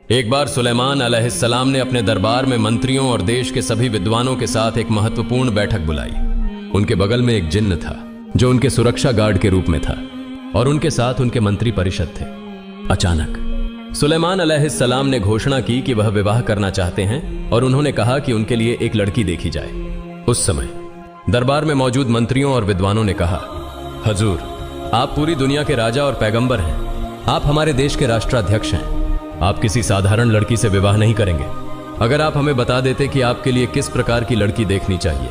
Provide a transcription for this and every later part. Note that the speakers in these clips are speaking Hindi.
एक बार सुलेमान अलैहिस्सलाम ने अपने दरबार में मंत्रियों और देश के सभी विद्वानों के साथ एक महत्वपूर्ण बैठक बुलाई। उनके बगल में एक जिन्न था जो उनके सुरक्षा गार्ड के रूप में था और उनके साथ उनके मंत्री परिषद थे। अचानक सुलेमान अलैहिस्सलाम ने घोषणा की कि वह विवाह करना चाहते हैं और उन्होंने कहा कि उनके लिए एक लड़की देखी जाए। उस समय दरबार में मौजूद मंत्रियों और विद्वानों ने कहा, हजूर, आप पूरी दुनिया के राजा और पैगंबर हैं। आप हमारे देश के राष्ट्राध्यक्ष हैं। आप किसी साधारण लड़की से विवाह नहीं करेंगे। अगर आप हमें बता देते कि आपके लिए किस प्रकार की लड़की देखनी चाहिए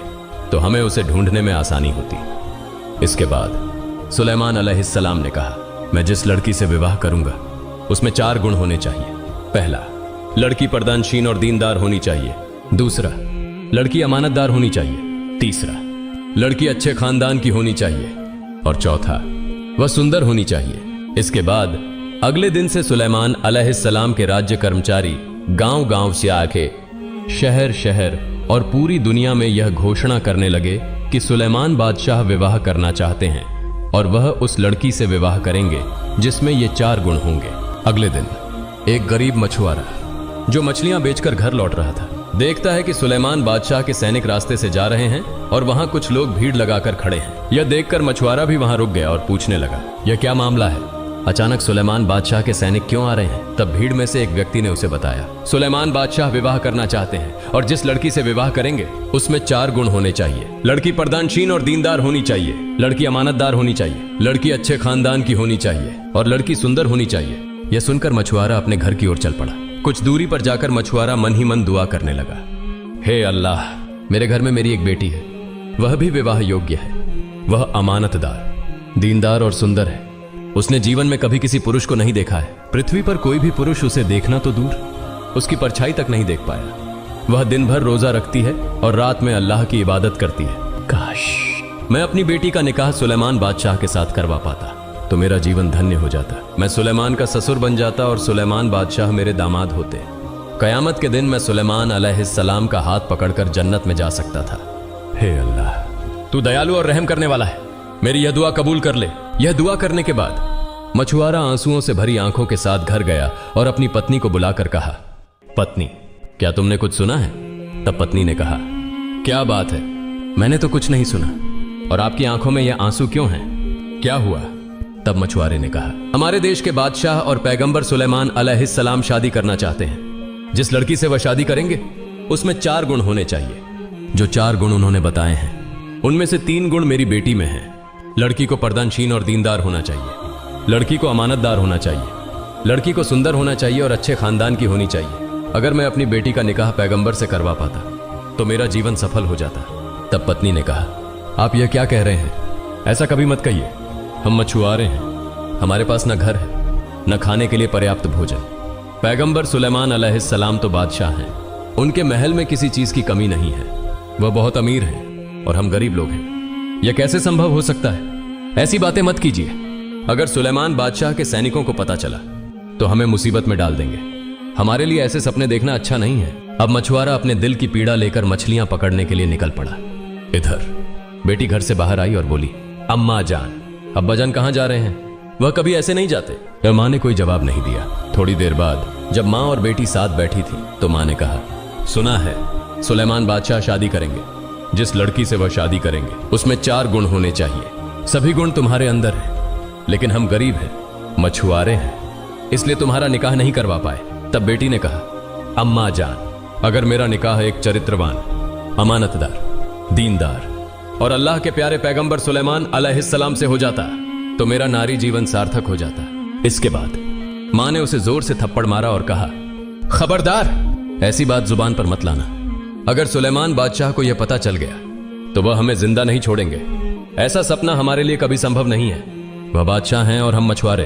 तो हमें उसे ढूंढने में आसानी होती। इसके बाद सुलेमान अलैहिस्सलाम ने कहा, मैं जिस लड़की से विवाह करूंगा उसमें 4 गुण होने चाहिए। पहला, लड़की पर्दानशीन और दीनदार होनी चाहिए। दूसरा, लड़की अमानतदार होनी चाहिए। तीसरा, लड़की अच्छे खानदान की होनी चाहिए। और चौथा, वह सुंदर होनी चाहिए। इसके बाद अगले दिन से सुलेमान अलैहिस्सलाम के राज्य कर्मचारी गांव-गांव से आके शहर शहर और पूरी दुनिया में यह घोषणा करने लगे कि सुलेमान बादशाह विवाह करना चाहते हैं और वह उस लड़की से विवाह करेंगे जिसमें ये 4 गुण होंगे। अगले दिन एक गरीब मछुआरा जो मछलियां बेचकर घर लौट रहा था देखता है कि सुलेमान बादशाह के सैनिक रास्ते से जा रहे हैं और वहां कुछ लोग भीड़ लगाकर खड़े हैं। यह देखकर मछुआरा भी वहां रुक गया और पूछने लगा, यह क्या मामला है? अचानक सुलेमान बादशाह के सैनिक क्यों आ रहे हैं? तब भीड़ में से एक व्यक्ति ने उसे बताया, सुलेमान बादशाह विवाह करना चाहते हैं और जिस लड़की से विवाह करेंगे उसमें 4 गुण होने चाहिए। लड़की पर्दानशीन और दीनदार होनी चाहिए, लड़की अमानतदार होनी चाहिए, लड़की अच्छे खानदान की होनी चाहिए और लड़की सुंदर होनी चाहिए। यह सुनकर मछुआरा अपने घर की ओर चल पड़ा। कुछ दूरी पर जाकर मछुआरा मन ही मन दुआ करने लगा, हे अल्लाह, मेरे घर में मेरी एक बेटी है, वह भी विवाह योग्य है। वह अमानतदार, दीनदार और सुंदर है। उसने जीवन में कभी किसी पुरुष को नहीं देखा है। पृथ्वी पर कोई भी पुरुष उसे देखना तो दूर, उसकी परछाई तक नहीं देख पाया। वह दिन भर रोजा रखती है और रात में अल्लाह की इबादत करती है। काश मैं अपनी बेटी का निकाह सुलेमान बादशाह के साथ करवा पाता तो मेरा जीवन धन्य हो जाता। मैं सुलेमान का ससुर बन जाता और सुलेमान बादशाह मेरे दामाद होते। कयामत के दिन मैं सुलेमान अलैहिस्सलाम का हाथ पकड़कर जन्नत में जा सकता था। हे अल्लाह, तू दयालु और रहम करने वाला है, मेरी यह दुआ कबूल कर ले। यह दुआ करने के बाद मछुआरा आंसुओं से भरी आंखों के साथ घर गया और अपनी पत्नी को बुलाकर कहा, पत्नी, क्या तुमने कुछ सुना है? तब पत्नी ने कहा, क्या बात है? मैंने तो कुछ नहीं सुना। और आपकी आंखों में यह आंसू क्यों हैं? क्या हुआ? तब मछुआरे ने कहा, हमारे देश के बादशाह और पैगंबर सुलेमान अलैहिस्सलाम शादी करना चाहते हैं। जिस लड़की से वह शादी करेंगे उसमें 4 गुण होने चाहिए। जो 4 गुण उन्होंने बताए हैं उनमें से 3 गुण मेरी बेटी में हैं। लड़की को पर्दानशीन और दीनदार होना चाहिए, लड़की को अमानतदार होना चाहिए, लड़की को सुंदर होना चाहिए और अच्छे खानदान की होनी चाहिए। अगर मैं अपनी बेटी का निकाह पैगंबर से करवा पाता तो मेरा जीवन सफल हो जाता। तब पत्नी ने कहा, आप यह क्या कह रहे हैं? ऐसा कभी मत कहिए। हम मछुआरे हैं, हमारे पास न घर है न खाने के लिए पर्याप्त भोजन। पैगंबर सुलेमान अलैहिस्सलाम तो बादशाह हैं, उनके महल में किसी चीज की कमी नहीं है। वह बहुत अमीर हैं और हम गरीब लोग हैं। यह कैसे संभव हो सकता है? ऐसी बातें मत कीजिए। अगर सुलेमान बादशाह के सैनिकों को पता चला तो हमें मुसीबत में डाल देंगे। हमारे लिए ऐसे सपने देखना अच्छा नहीं है। अब मछुआरा अपने दिल की पीड़ा लेकर मछलियां पकड़ने के लिए निकल पड़ा। इधर बेटी घर से बाहर आई और बोली, अम्मा जान, अब्बा जान कहां जा रहे हैं? वह कभी ऐसे नहीं जाते। मां ने कोई जवाब नहीं दिया। थोड़ी देर बाद जब मां और बेटी साथ बैठी थी तो मां ने कहा, सुना है सुलेमान बादशाह शादी करेंगे। जिस लड़की से वह शादी करेंगे उसमें 4 गुण होने चाहिए। सभी गुण तुम्हारे अंदर हैं, लेकिन हम गरीब हैं, मछुआरे हैं, इसलिए तुम्हारा निकाह नहीं करवा पाए। तब बेटी ने कहा, अम्मा जान, अगर मेरा निकाह एक चरित्रवान, अमानतदार, दीनदार और अल्लाह के प्यारे पैगंबर सुलेमान अलैहिस्सलाम से हो जाता तो मेरा नारी जीवन सार्थक हो जाता। इसके बाद मां ने उसे जोर से थप्पड़ मारा और कहा, खबरदार, ऐसी बात जुबान पर मत लाना। अगर सुलेमान बादशाह को यह पता चल गया तो वह हमें जिंदा नहीं छोड़ेंगे। ऐसा सपना हमारे लिए कभी संभव नहीं है। वह बादशाह हैं और हम मछुआरे।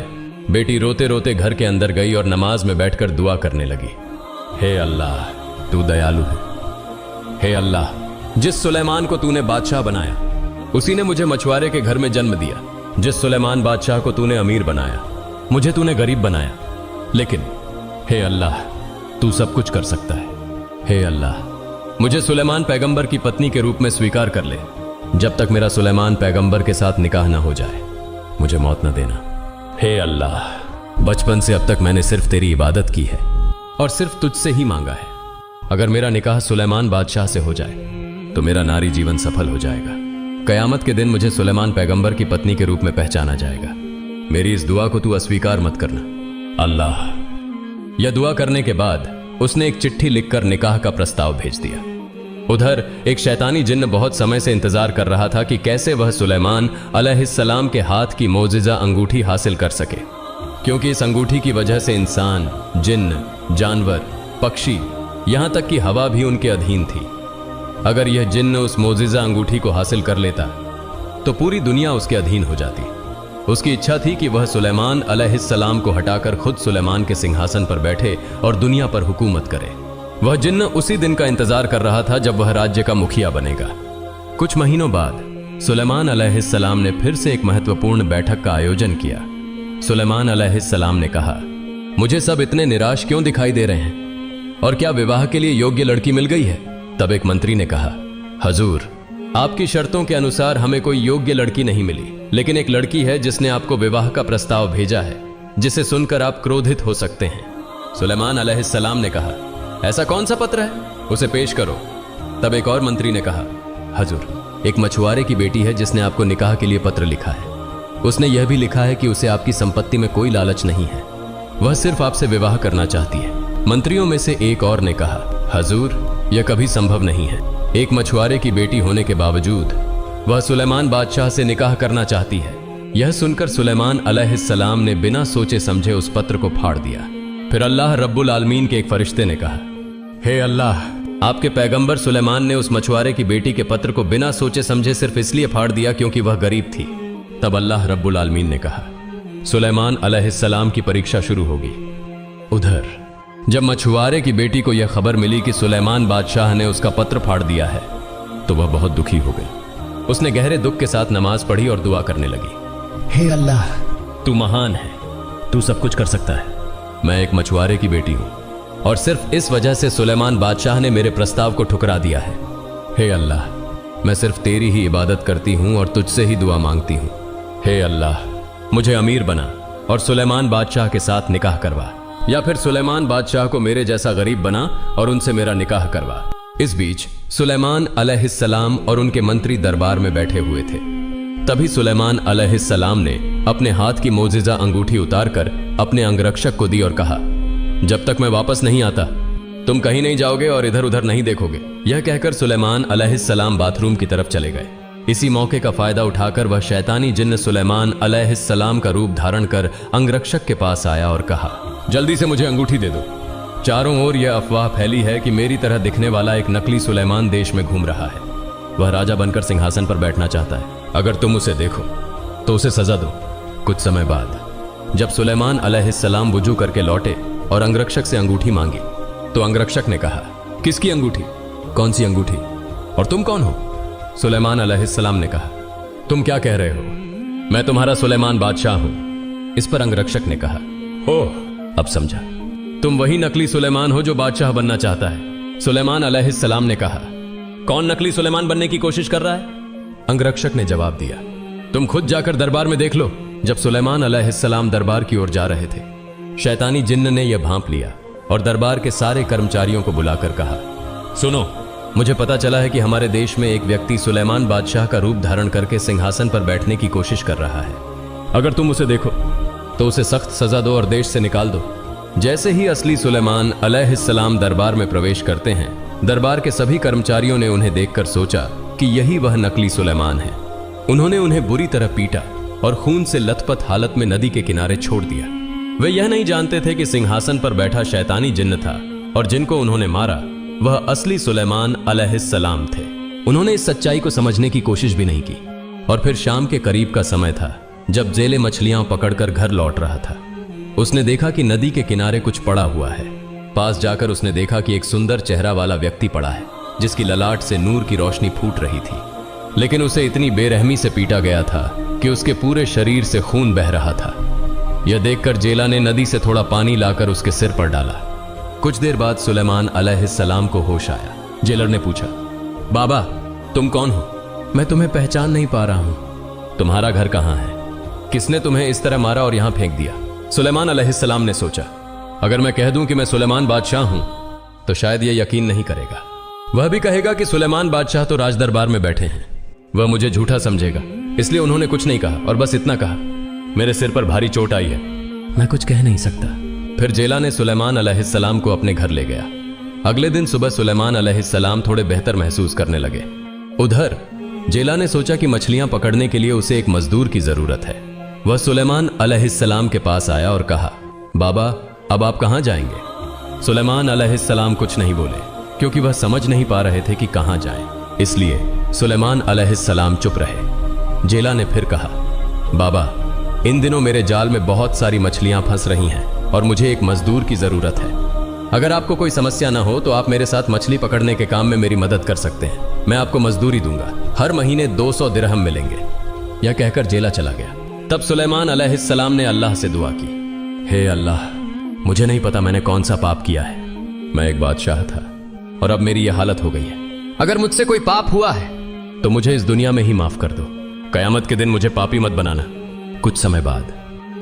बेटी रोते रोते घर के अंदर गई और नमाज में बैठकर दुआ करने लगी, हे अल्लाह, तू दयालु है। हे अल्लाह, जिस सुलेमान को तूने बादशाह बनाया उसी ने मुझे मछुआरे के घर में जन्म दिया। जिस सुलेमान बादशाह को तूने अमीर बनाया मुझे तूने गरीब बनाया। लेकिन हे अल्लाह, तू सब कुछ कर सकता है। हे अल्लाह, मुझे सुलेमान पैगंबर की पत्नी के रूप में स्वीकार कर ले। जब तक मेरा सुलेमान पैगंबर के साथ निकाह ना हो जाए मुझे मौत न देना। हे अल्लाह, बचपन से अब तक मैंने सिर्फ तेरी इबादत की है, और सिर्फ तुझसे ही मांगा है। अगर मेरा निकाह सुलेमान बादशाह से हो जाए तो मेरा नारी जीवन सफल हो जाएगा। कयामत के दिन मुझे सुलेमान पैगंबर की पत्नी के रूप में पहचाना जाएगा। मेरी इस दुआ को तू अस्वीकार मत करना। अल्लाह। यह दुआ करने के बाद उसने एक चिट्ठी लिखकर निकाह का प्रस्ताव भेज दिया। उधर एक शैतानी जिन्न बहुत समय से इंतजार कर रहा था कि कैसे वह सुलेमान अलैहिस्सलाम के हाथ की मोजिजा अंगूठी हासिल कर सके, क्योंकि इस अंगूठी की वजह से इंसान, जिन्न, जानवर, पक्षी, यहां तक कि हवा भी उनके अधीन थी। अगर यह जिन्न उस मोजिजा अंगूठी को हासिल कर लेता तो पूरी दुनिया उसके अधीन हो जाती। उसकी इच्छा थी कि वह सुलेमान अलैहिस्सलाम को हटाकर खुद सुलेमान के सिंहासन पर बैठे और दुनिया पर हुकूमत करे। वह जिन्न उसी दिन का इंतजार कर रहा था जब वह राज्य का मुखिया बनेगा। कुछ महीनों बाद सुलेमान अलैहिस्सलाम ने फिर से एक महत्वपूर्ण बैठक का आयोजन किया। सुलेमान अलैहिस्सलाम ने कहा, मुझे सब इतने निराश क्यों दिखाई दे रहे हैं, और क्या विवाह के लिए योग्य लड़की मिल गई है? तब एक मंत्री ने कहा, हजूर, आपकी शर्तों के अनुसार हमें कोई योग्य लड़की नहीं मिली, लेकिन एक लड़की है जिसने आपको विवाह का प्रस्ताव भेजा है, जिसे सुनकर आप क्रोधित हो सकते हैं। सुलेमान अलैहिस्सलाम ने कहा, ऐसा कौन सा पत्र है, उसे पेश करो। तब एक और मंत्री ने कहा, हजूर, एक मछुआरे की बेटी है जिसने आपको निकाह के लिए पत्र लिखा है। उसने यह भी लिखा है कि उसे आपकी संपत्ति में कोई लालच नहीं है, वह सिर्फ आपसे विवाह करना चाहती है। मंत्रियों में से एक और ने कहा, हजूर, यह कभी संभव नहीं है। एक मछुआरे की बेटी होने के बावजूद वह सुलेमान बादशाह से निकाह करना चाहती है। यह सुनकर सुलेमान अलैहिस्सलाम ने बिना सोचे समझे उस पत्र को फाड़ दिया। फिर अल्लाह रब्बुल आलमीन के एक फरिश्ते ने कहा, हे अल्लाह, आपके पैगंबर सुलेमान ने उस मछुआरे की बेटी के पत्र को बिना सोचे समझे सिर्फ इसलिए फाड़ दिया क्योंकि वह गरीब थी। तब अल्लाह रब्बुल आलमीन ने कहा, सुलेमान अलैहिस्सलाम की परीक्षा शुरू होगी। उधर जब मछुआरे की बेटी को यह खबर मिली कि सुलेमान बादशाह ने उसका पत्र फाड़ दिया है तो वह बहुत दुखी हो गई। उसने गहरे दुख के साथ नमाज पढ़ी और दुआ करने लगी, हे अल्लाह, तू महान है, तू सब कुछ कर सकता है। मैं एक मछुआरे की बेटी हूं और सिर्फ इस वजह से सुलेमान बादशाह ने मेरे प्रस्ताव को ठुकरा दिया है। हे अल्लाह, मैं सिर्फ तेरी ही इबादत करती हूं और तुझसे ही दुआ मांगती हूं। हे अल्लाह, मुझे अमीर बना और सुलेमान बादशाह के साथ निकाह करवा, या फिर सुलेमान बादशाह को मेरे जैसा गरीब बना और उनसे मेरा निकाह करवा। इस बीच सुलेमान अलैहिस्सलाम और उनके मंत्री दरबार में बैठे हुए थे। तभी सुलेमान अलैहिस्सलाम ने अपने हाथ की मोजिजा अंगूठी उतारकर अपने अंगरक्षक को दी और कहा, जब तक मैं वापस नहीं आता तुम कहीं नहीं जाओगे और इधर उधर नहीं देखोगे। यह कहकर सुलेमान अलैहिस्सलाम बाथरूम की तरफ चले गए। इसी मौके का फायदा उठाकर वह शैतानी जिन्न सुलेमान अलैहिस्सलाम का रूप धारण कर अंगरक्षक के पास आया और कहा, जल्दी से मुझे अंगूठी दे दो। चारों ओर यह अफवाह फैली है कि मेरी तरह दिखने वाला एक नकली सुलेमान देश में घूम रहा है। वह राजा बनकर सिंहासन पर बैठना चाहता है। अगर तुम उसे देखो तो उसे सजा दो। कुछ समय बाद जब सुलेमान अलैहिस्सलाम वुजू करके लौटे और अंगरक्षक से अंगूठी मांगी तो अंगरक्षक ने कहा, किसकी अंगूठी? कौन सी अंगूठी? और तुम कौन हो? सुलेमान अलैहिस्सलाम ने कहा, तुम क्या कह रहे हो? मैं तुम्हारा सुलेमान बादशाह हूं। इस पर अंगरक्षक ने कहा, ओह, अब समझा, तुम वही नकली सुलेमान हो जो बादशाह बनना चाहता है। सुलेमान अलैहिस्सलाम ने कहा, कौन नकली सुलेमान बनने की कोशिश कर रहा है? अंगरक्षक ने जवाब दिया, तुम खुद जाकर दरबार में देख लो। जब सुलेमान अलैहिस्सलाम दरबार की ओर जा रहे थे, शैतानी जिन्न ने यह भांप लिया और दरबार के सारे कर्मचारियों को बुलाकर कहा, सुनो, मुझे पता चला है कि हमारे देश में एक व्यक्ति सुलेमान बादशाह का रूप धारण करके सिंहासन पर बैठने की कोशिश कर रहा है। अगर तुम उसे देखो तो उसे सख्त सजा दो और देश से निकाल दो। जैसे ही असली सुलेमान अलैहिस्सलाम दरबार में प्रवेश करते हैं, दरबार के सभी कर्मचारियों ने उन्हें देखकर सोचा कि यही वह नकली सुलेमान है। उन्होंने उन्हें बुरी तरह पीटा और खून से लथपथ हालत में नदी के किनारे छोड़ दिया। वे यह नहीं जानते थे कि सिंहासन पर बैठा शैतानी जिन्न था और जिनको उन्होंने मारा वह असली सुलेमान अलैहिस्सलाम थे। उन्होंने इस सच्चाई को समझने की कोशिश भी नहीं की। और फिर शाम के करीब का समय था जब जेले मछलियां पकड़कर घर लौट रहा था। उसने देखा कि नदी के किनारे कुछ पड़ा हुआ है। पास जाकर उसने देखा कि एक सुंदर चेहरा वाला व्यक्ति पड़ा है जिसकी ललाट से नूर की रोशनी फूट रही थी, लेकिन उसे इतनी बेरहमी से पीटा गया था कि उसके पूरे शरीर से खून बह रहा था। यह देखकर जेला ने नदी से थोड़ा पानी लाकर उसके सिर पर डाला। कुछ देर बाद सुलेमान अलैहिस्सलाम को होश आया। जेलर ने पूछा, बाबा, तुम कौन हो? मैं तुम्हें पहचान नहीं पा रहा हूं। तुम्हारा घर कहां है? किसने तुम्हें इस तरह मारा और यहां फेंक दिया? सुलेमान अलैहिस्सलाम ने सोचा, अगर मैं कह दूं कि मैं सुलेमान बादशाह हूं तो शायद यह यकीन नहीं करेगा। वह भी कहेगा कि सुलेमान बादशाह तो राज दरबार में बैठे हैं। वह मुझे झूठा समझेगा, इसलिए उन्होंने कुछ नहीं कहा और बस इतना कहा, मेरे सिर पर भारी चोट आई है, मैं कुछ कह नहीं सकता। फिर जेला ने सुलेमान अलैहिस्सलाम को अपने घर ले गया। अगले दिन सुबह सुलेमान अलैहिस्सलाम थोड़े बेहतर महसूस करने लगे। उधर जेला ने सोचा कि मछलियां पकड़ने के लिए उसे एक मजदूर की जरूरत है। वह सुलेमान अलैहिस्सलाम के पास आया और कहा, बाबा अब आप कहां जाएंगे? सुलेमान अलैहिस्सलाम कुछ नहीं बोले, क्योंकि वह समझ नहीं पा रहे थे कि कहां जाएं। इसलिए सुलेमान अलैहिस्सलाम चुप रहे। जेला ने फिर कहा, बाबा इन दिनों मेरे जाल में बहुत सारी मछलियां फंस रही हैं और मुझे एक मजदूर की जरूरत है। अगर आपको कोई समस्या ना हो तो आप मेरे साथ मछली पकड़ने के काम में मेरी मदद कर सकते हैं। मैं आपको मजदूरी दूंगा, हर महीने 200 दिरहम मिलेंगे। यह कहकर जेला चला गया। तब सुलेमान अलैहिस्सलाम ने अल्लाह से दुआ की, हे अल्लाह, मुझे नहीं पता मैंने कौन सा पाप किया है। मैं एक बादशाह था और अब मेरी यह हालत हो गई है। अगर मुझसे कोई पाप हुआ है तो मुझे इस दुनिया में ही माफ कर दो। कयामत के दिन मुझे पापी मत बनाना। कुछ समय बाद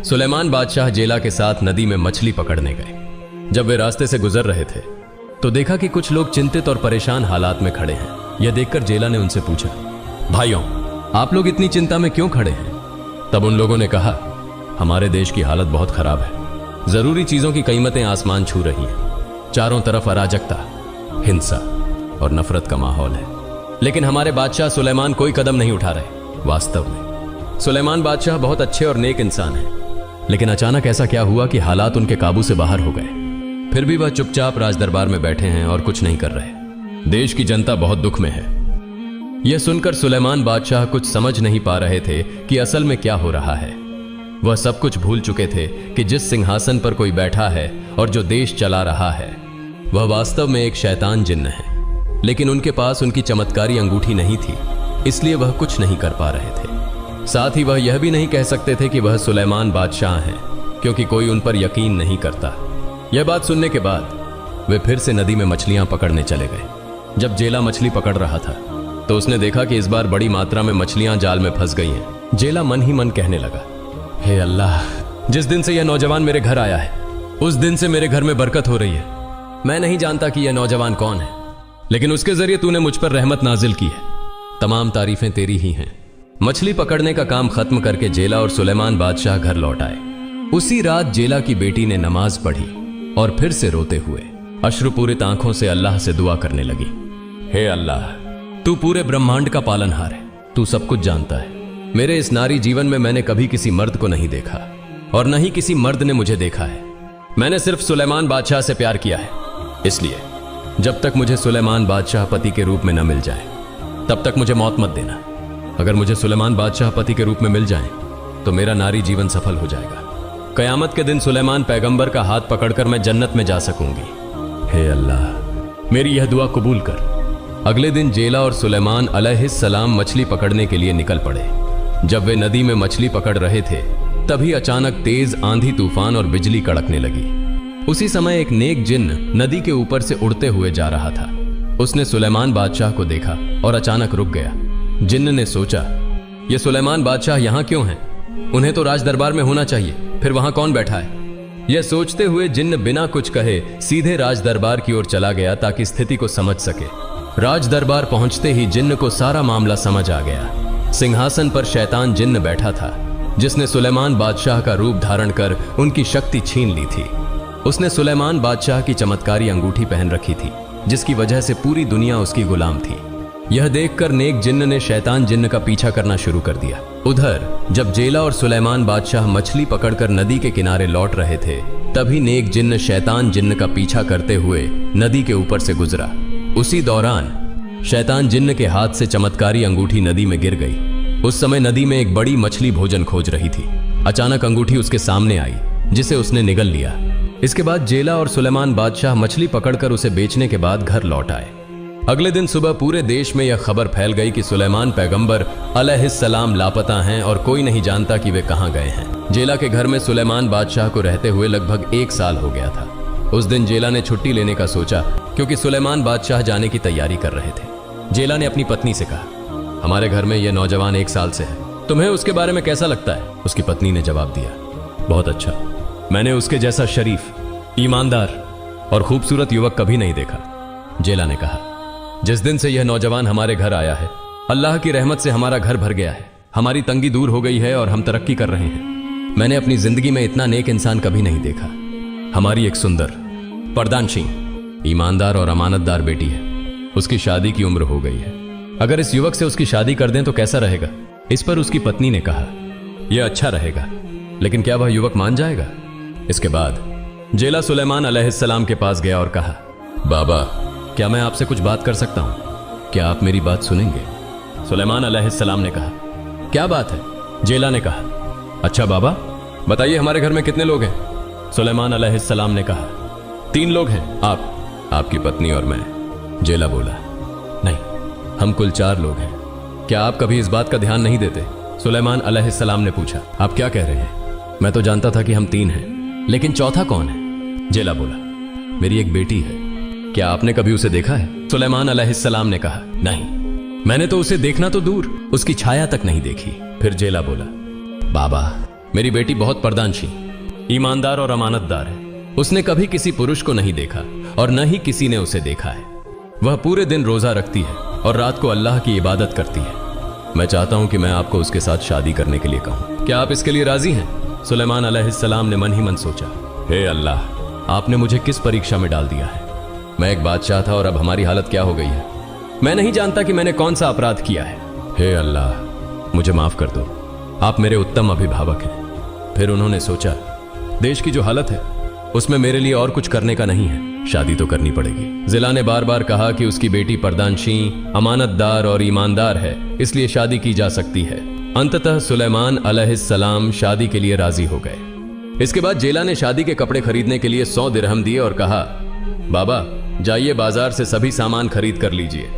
सुलेमान बादशाह जेला के साथ नदी में मछली पकड़ने गए। जब वे रास्ते से गुजर रहे थे तो देखा कि कुछ लोग चिंतित और परेशान हालात में खड़े हैं। यह देखकर जेला ने उनसे पूछा, भाइयों आप लोग इतनी चिंता में क्यों खड़े हैं? तब उन लोगों ने कहा, हमारे देश की हालत बहुत खराब है। जरूरी चीजों की कीमतें आसमान छू रही हैं। चारों तरफ अराजकता, हिंसा और नफरत का माहौल है, लेकिन हमारे बादशाह सुलेमान कोई कदम नहीं उठा रहे। वास्तव में सुलेमान बादशाह बहुत अच्छे और नेक इंसान हैं, लेकिन अचानक ऐसा क्या हुआ कि हालात उनके काबू से बाहर हो गए। फिर भी वह चुपचाप राज दरबार में बैठे हैं और कुछ नहीं कर रहे। देश की जनता बहुत दुख में है। यह सुनकर सुलेमान बादशाह कुछ समझ नहीं पा रहे थे कि असल में क्या हो रहा है। वह सब कुछ भूल चुके थे कि जिस सिंहासन पर कोई बैठा है और जो देश चला रहा है वह वास्तव में एक शैतान जिन्न है। लेकिन उनके पास उनकी चमत्कारी अंगूठी नहीं थी, इसलिए वह कुछ नहीं कर पा रहे थे। साथ ही वह यह भी नहीं कह सकते थे कि वह सुलेमान बादशाह हैं, क्योंकि कोई उन पर यकीन नहीं करता। यह बात सुनने के बाद वे फिर से नदी में मछलियां पकड़ने चले गए। जब जेला मछली पकड़ रहा था तो उसने देखा कि इस बार बड़ी मात्रा में मछलियां जाल में फंस गई हैं। जेला मन ही मन कहने लगा, हे अल्लाह, जिस दिन से यह नौजवान मेरे घर आया है उस दिन से मेरे घर में बरकत हो रही है। मैं नहीं जानता कि यह नौजवान कौन है, लेकिन उसके जरिए तूने मुझ पर रहमत नाजिल की है। तमाम तारीफें तेरी ही हैं। मछली पकड़ने का काम खत्म करके जेला और सुलेमान बादशाह घर लौट आए। उसी रात जेला की बेटी ने नमाज पढ़ी और फिर से रोते हुए अश्रुपूरित आंखों से अल्लाह से दुआ करने लगी, हे अल्लाह, तू पूरे ब्रह्मांड का पालनहार है, तू सब कुछ जानता है। मेरे इस नारी जीवन में मैंने कभी किसी मर्द को नहीं देखा और न ही किसी मर्द ने मुझे देखा है। मैंने सिर्फ सुलेमान बादशाह से प्यार किया है, इसलिए जब तक मुझे सुलेमान बादशाह पति के रूप में न मिल जाए तब तक मुझे मौत मत देना। अगर मुझे सुलेमान बादशाह पति के रूप में मिल जाए तो मेरा नारी जीवन सफल हो जाएगा। कयामत के दिन सुलेमान पैगंबर का हाथ पकड़कर मैं जन्नत में जा सकूंगी। हे अल्लाह, मेरी यह दुआ कबूल कर। अगले दिन जेला और सुलेमान अलैहिस्सलाम मछली पकड़ने के लिए निकल पड़े। जब वे नदी में मछली पकड़ रहे थे तभी अचानक तेज आंधी तूफान और बिजली कड़कने लगी। उसी समय एक नेक जिन्न नदी के ऊपर से उड़ते हुए जा रहा था। उसने सुलेमान बादशाह को देखा और अचानक रुक गया। जिन्न ने सोचा, ये सुलेमान बादशाह यहां क्यों हैं? उन्हें तो राज दरबार में होना चाहिए, फिर वहां कौन बैठा है? यह सोचते हुए जिन्न बिना कुछ कहे सीधे राज दरबार की ओर चला गया ताकि स्थिति को समझ सके। राज दरबार पहुंचते ही जिन्न को सारा मामला समझ आ गया। सिंहासन पर शैतान जिन्न बैठा था, जिसने सुलेमान बादशाह का रूप धारण कर उनकी शक्ति छीन ली थी। उसने सुलेमान बादशाह की चमत्कारी अंगूठी पहन रखी थी, जिसकी वजह से पूरी दुनिया उसकी गुलाम थी। यह देखकर नेक जिन्न ने शैतान जिन्न का पीछा करना शुरू कर दिया। उधर जब जेला और सुलेमान बादशाह मछली पकड़कर नदी के किनारे लौट रहे थे तभी नेक जिन्न शैतान जिन्न का पीछा करते हुए नदी के ऊपर से गुजरा। उसी दौरान शैतान जिन्न के हाथ से चमत्कारी अंगूठी नदी में गिर गई। उस समय नदी में एक बड़ी मछली भोजन खोज रही थी। अचानक अंगूठी उसके सामने आई, जिसे उसने निगल लिया। इसके बाद जेला और सुलेमान बादशाह मछली पकड़कर उसे बेचने के बाद घर लौट आए। अगले दिन सुबह पूरे देश में यह खबर फैल गई कि सुलेमान पैगंबर अलैहिस्सलाम लापता हैं और कोई नहीं जानता कि वे कहां गए हैं। जेला के घर में सुलेमान बादशाह को रहते हुए लगभग 1 साल हो गया था। उस दिन जेला ने छुट्टी लेने का सोचा, क्योंकि सुलेमान बादशाह जाने की तैयारी कर रहे थे। जेला ने अपनी पत्नी से कहा, हमारे घर में यह नौजवान 1 साल से है, तुम्हें उसके बारे में कैसा लगता है? उसकी पत्नी ने जवाब दिया, बहुत अच्छा। मैंने उसके जैसा शरीफ ईमानदार और खूबसूरत युवक कभी नहीं देखा, जेला ने कहा। जिस दिन से यह नौजवान हमारे घर आया है, अल्लाह की रहमत से हमारा घर भर गया है, हमारी तंगी दूर हो गई है और हम तरक्की कर रहे हैं। मैंने अपनी जिंदगी में इतना नेक इंसान कभी नहीं देखा। हमारी एक सुंदर, पर्दानशीन, ईमानदार और अमानतदार बेटी है। उसकी शादी की उम्र हो गई है। अगर इस युवक से उसकी शादी कर दें तो कैसा रहेगा? इस पर उसकी पत्नी ने कहा, यह अच्छा रहेगा, लेकिन क्या वह युवक मान जाएगा? इसके बाद जेला सुलेमान अलैहिस्सलाम के पास गया और कहा, बाबा, क्या मैं आपसे कुछ बात कर सकता हूं? क्या आप मेरी बात सुनेंगे? सुलेमान अलैहिस्सलाम ने कहा, क्या बात है? जेला ने कहा, अच्छा बाबा, बताइए हमारे घर में कितने लोग हैं? सुलेमान अलैहिस्सलाम ने कहा, 3 लोग हैं, आप, आपकी पत्नी और मैं। जेला बोला, नहीं, हम कुल 4 लोग हैं। क्या आप कभी इस बात का ध्यान नहीं देते? सुलेमान अलैहिस्सलाम ने पूछा, आप क्या कह रहे हैं? मैं तो जानता था कि हम 3 हैं, लेकिन चौथा कौन है? जेला बोला, मेरी एक बेटी है। क्या आपने कभी उसे देखा है? सुलेमान अलैहिस्सलाम ने कहा, नहीं, मैंने तो उसे देखना तो दूर, उसकी छाया तक नहीं देखी। फिर जेला बोला, बाबा, मेरी बेटी बहुत पर्दानशीन, ईमानदार और अमानतदार है। उसने कभी किसी पुरुष को नहीं देखा और न ही किसी ने उसे देखा है। वह पूरे दिन रोजा रखती है और रात को अल्लाह की इबादत करती है। मैं चाहता हूं कि मैं आपको उसके साथ शादी करने के लिए कहूं। क्या आप इसके लिए राजी हैं? सुलेमान अलैहिस्सलाम ने मन ही मन सोचा, हे अल्लाह, आपने मुझे किस परीक्षा में डाल दिया है? मैं एक बादशाह था और अब हमारी हालत क्या हो गई है? मैं नहीं जानता कि मैंने कौन सा अपराध किया है। हे अल्लाह, मुझे माफ कर दो, आप मेरे उत्तम अभिभावक हैं। फिर उन्होंने सोचा, देश की जो हालत है उसमें मेरे लिए और कुछ करने का नहीं है, शादी तो करनी पड़ेगी। जिला ने बार बार कहा कि उसकी बेटी पर्दानशीन, अमानतदार और ईमानदार है, इसलिए शादी की जा सकती है। अंततः सुलेमान अलैहिस्सलाम शादी के लिए राजी हो गए। इसके बाद जेला ने शादी के कपड़े खरीदने के लिए 100 दिरहम दिए और कहा, बाबा, जाइए बाजार से सभी सामान खरीद कर लीजिए।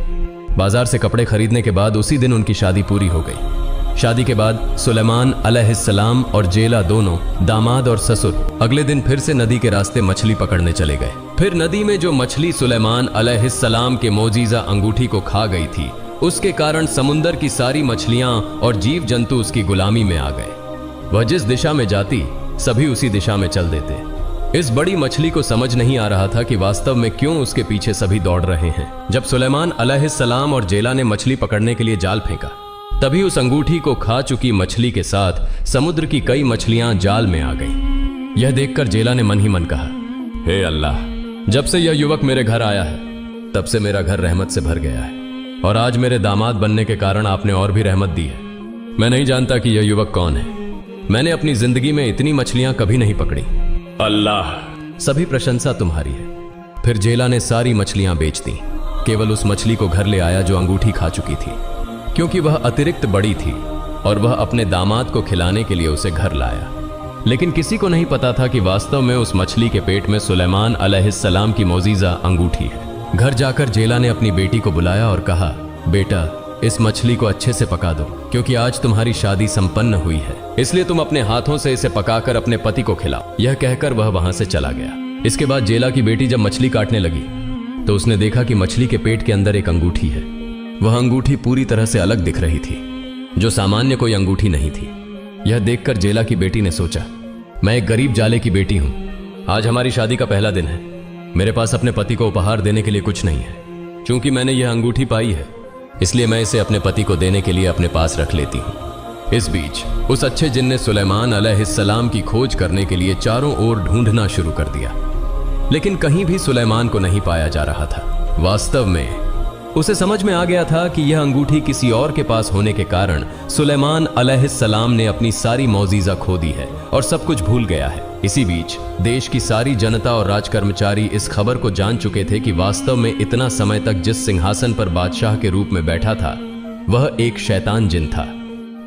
बाजार से कपड़े खरीदने के बाद उसी दिन उनकी शादी पूरी हो गई। शादी के बाद सुलेमान अलैहिस्सलाम और जेला दोनों, दामाद और ससुर, अगले दिन फिर से नदी के रास्ते मछली पकड़ने चले गए। फिर नदी में जो मछली सुलेमान अलैहिस्सलाम के मोजीजा अंगूठी को खा गई थी, उसके कारण समुंदर की सारी मछलियां और जीव जंतु उसकी गुलामी में आ गए। वह जिस दिशा में जाती, सभी उसी दिशा में चल देते। इस बड़ी मछली को समझ नहीं आ रहा था कि वास्तव में क्यों उसके पीछे सभी दौड़ रहे हैं। जब सुलेमान अलैहिस्सलाम और जेला ने मछली पकड़ने के लिए जाल फेंका, तभी उस अंगूठी को खा चुकी मछली के साथ समुद्र की कई मछलियां जाल में आ गईं। यह देखकर जेला ने मन ही मन कहा, हे अल्लाह, जब से यह युवक मेरे घर आया है, तब से मेरा घर रहमत से भर गया है और आज मेरे दामाद बनने के कारण आपने और भी रहमत दी है। मैं नहीं जानता कि यह युवक कौन है। मैंने अपनी जिंदगी में इतनी मछलियां कभी नहीं पकड़ी। अल्लाह, सभी प्रशंसा तुम्हारी है। फिर जेला ने सारी मछलियां बेच दी, केवल उस मछली को घर ले आया जो अंगूठी खा चुकी थी, क्योंकि वह अतिरिक्त बड़ी थी और वह अपने दामाद को खिलाने के लिए उसे घर लाया। लेकिन किसी को नहीं पता था कि वास्तव में उस मछली के पेट में सुलेमान अलैहिस्सलाम की मोजीजा अंगूठी है। घर जाकर जेला ने अपनी बेटी को बुलाया और कहा, बेटा, इस मछली को अच्छे से पका दो, क्योंकि आज तुम्हारी शादी संपन्न हुई है, इसलिए तुम अपने हाथों से इसे पकाकर अपने पति को खिलाओ। यह कहकर वह वहां से चला गया। इसके बाद जेला की बेटी जब मछली काटने लगी तो उसने देखा कि मछली के पेट के अंदर एक अंगूठी है। वह अंगूठी पूरी तरह से अलग दिख रही थी, जो सामान्य कोई अंगूठी नहीं थी। यह देखकर जेला की बेटी ने सोचा, मैं एक गरीब जाले की बेटी हूं, आज हमारी शादी का पहला दिन है, मेरे पास अपने पति को उपहार देने के लिए कुछ नहीं है। चूंकि मैंने यह अंगूठी पाई है, इसलिए मैं इसे अपने पति को देने के लिए अपने पास रख लेती हूं। इस बीच उस अच्छे जिन ने सुलेमान अलैहिस्सलाम की खोज करने के लिए चारों ओर ढूंढना शुरू कर दिया, लेकिन कहीं भी सुलेमान को नहीं पाया जा रहा था। वास्तव में उसे समझ में आ गया था कि यह अंगूठी किसी और के पास होने के कारण सुलेमान अलैहिस्सलाम ने अपनी सारी मौजीजा खो दी है और सब कुछ भूल गया है। इसी बीच देश की सारी जनता और राजकर्मचारी इस खबर को जान चुके थे कि वास्तव में इतना समय तक जिस सिंहासन पर बादशाह के रूप में बैठा था, वह एक शैतान जिन था।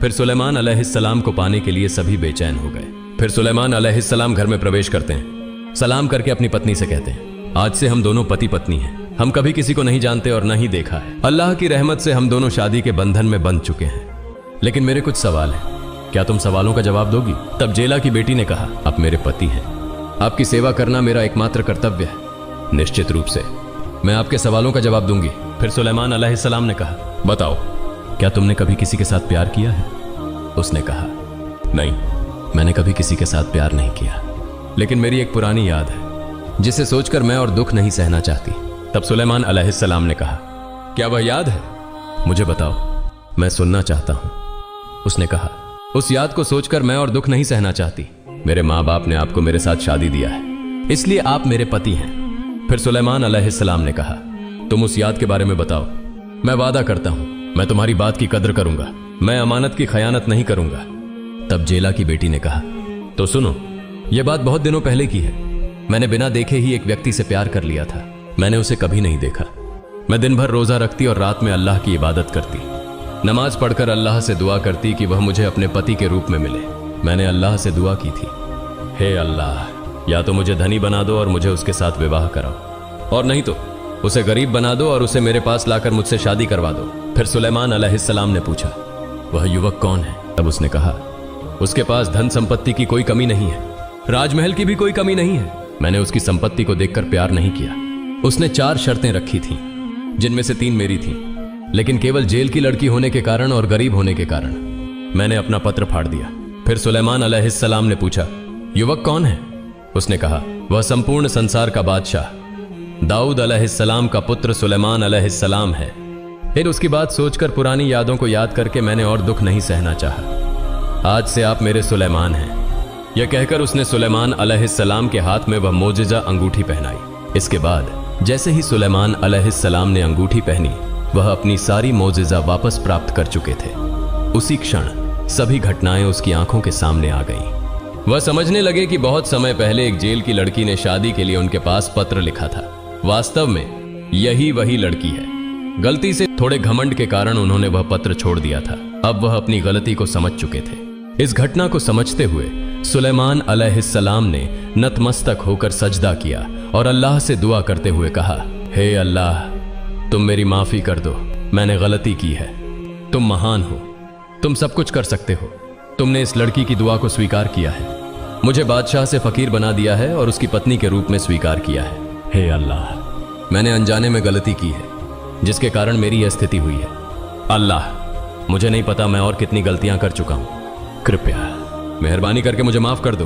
फिर सुलेमान अलैहिस्सलाम को पाने के लिए सभी बेचैन हो गए। फिर सुलेमान अलैहिस्सलाम घर में प्रवेश करते हैं, सलाम करके अपनी पत्नी से कहते हैं, आज से हम दोनों पति पत्नी हैं। हम कभी किसी को नहीं जानते और न ही देखा है। अल्लाह की रहमत से हम दोनों शादी के बंधन में बंध चुके हैं। लेकिन मेरे कुछ सवाल हैं, क्या तुम सवालों का जवाब दोगी? तब जेला की बेटी ने कहा, आप मेरे पति हैं, आपकी सेवा करना मेरा एकमात्र कर्तव्य है। निश्चित रूप से मैं आपके सवालों का जवाब दूंगी। फिर सुलेमान अलैहिस्सलाम ने कहा, बताओ, क्या तुमने कभी किसी के साथ प्यार किया है? उसने कहा, नहीं, मैंने कभी किसी के साथ प्यार नहीं किया, लेकिन मेरी एक पुरानी याद है। जिसे सोचकर मैं और दुख नहीं सहना चाहती। तब सुलेमान अलैहिस्सलाम ने कहा, क्या वह याद है? मुझे बताओ, मैं सुनना चाहता हूं। उसने कहा, उस याद को सोचकर मैं और दुख नहीं सहना चाहती। मेरे माँ बाप ने आपको मेरे साथ शादी दिया है, इसलिए आप मेरे पति हैं। फिर सुलेमान अलैहिस्सलाम ने कहा, तुम उस याद के बारे में बताओ। मैं वादा करता हूं, मैं तुम्हारी बात की कद्र करूंगा, मैं अमानत की खयानत नहीं करूंगा। तब जेला की बेटी ने कहा, तो सुनो, यह बात बहुत दिनों पहले की है। मैंने बिना देखे ही एक व्यक्ति से प्यार कर लिया था। मैंने उसे कभी नहीं देखा। मैं दिन भर रोजा रखती और रात में अल्लाह की इबादत करती, नमाज पढ़कर अल्लाह से दुआ करती कि वह मुझे अपने पति के रूप में मिले। मैंने अल्लाह से दुआ की थी, हे अल्लाह, या तो मुझे धनी बना दो और मुझे उसके साथ विवाह कराओ, और नहीं तो उसे गरीब बना दो और उसे मेरे पास लाकर मुझसे शादी करवा दो। फिर सुलेमान अलैहिस्सलाम ने पूछा, वह युवक कौन है? तब उसने कहा, उसके पास धन संपत्ति की कोई कमी नहीं है, राजमहल की भी कोई कमी नहीं है। मैंने उसकी संपत्ति को देखकर प्यार नहीं किया। उसने 4 शर्तें रखी थीं, जिनमें से 3 मेरी थीं, लेकिन केवल जेल की लड़की होने के कारण और गरीब होने के कारण मैंने अपना पत्र फाड़ दिया। फिर सुलेमान अलैहिस्सलाम ने पूछा, युवक कौन है? उसने कहा, वह संपूर्ण संसार का बादशाह दाऊद अलैहिस्सलाम का पुत्र सुलेमान अलैहिस्सलाम है। फिर उसकी बात सोचकर पुरानी यादों को याद करके मैंने और दुख नहीं सहना चाहा। आज से आप मेरे सुलेमान हैं। यह कहकर उसने सुलेमान अलैहिस्सलाम के हाथ में वह मोजिजा अंगूठी पहनाई। इसके बाद जैसे ही सुलेमान अलैहिस्सलाम ने अंगूठी पहनी, वह अपनी सारी मोजिजा वापस प्राप्त कर चुके थे। उसी क्षण सभी घटनाएं उसकी आंखों के सामने आ गईं। वह समझने लगे कि बहुत समय पहले एक जेल की लड़की ने शादी के लिए उनके पास पत्र लिखा था। वास्तव में यही वही लड़की है। गलती से थोड़े घमंड के कारण उन्होंने वह पत्र छोड़ दिया था। अब वह अपनी गलती को समझ चुके थे। इस घटना को समझते हुए सुलेमान अलैहिस्सलाम ने नतमस्तक होकर सजदा किया और अल्लाह से दुआ करते हुए कहा, हे अल्लाह, तुम मेरी माफी कर दो, मैंने गलती की है। तुम महान हो, तुम सब कुछ कर सकते हो। तुमने इस लड़की की दुआ को स्वीकार किया है, मुझे बादशाह से फकीर बना दिया है और उसकी पत्नी के रूप में स्वीकार किया है। हे अल्लाह, मैंने अनजाने में गलती की है, जिसके कारण मेरी यह स्थिति हुई है। अल्लाह, मुझे नहीं पता मैं और कितनी गलतियां कर चुका हूं। कृपया मेहरबानी करके मुझे माफ कर दो।